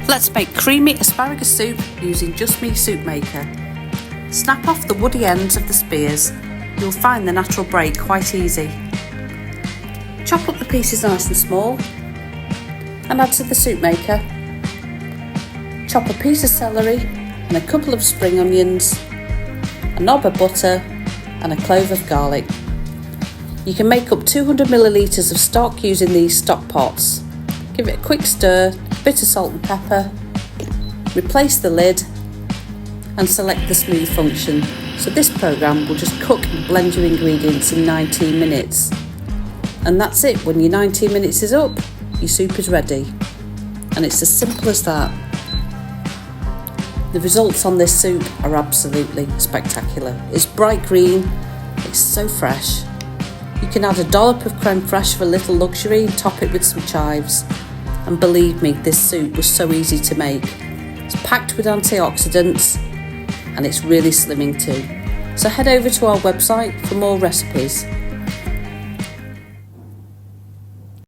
Let's make creamy asparagus soup using Justme Soup maker. Snap off the woody ends of the spears. You'll find the natural break quite easy. Chop up the pieces nice and small and add to the soup maker. Chop a piece of celery and a couple of spring onions, a knob of butter and a clove of garlic. You can make up 200 millilitres of stock using these stock pots. Give it a quick stir, a bit of salt and pepper, replace the lid and select the smooth function. So this programme will just cook and blend your ingredients in 19 minutes. And that's it. When your 19 minutes is up, your soup is ready. And it's as simple as that. The results on this soup are absolutely spectacular. It's bright green, it's so fresh. You can add a dollop of crème fraîche for a little luxury and top it with some chives. And believe me, this soup was so easy to make. It's packed with antioxidants and it's really slimming too. So head over to our website for more recipes.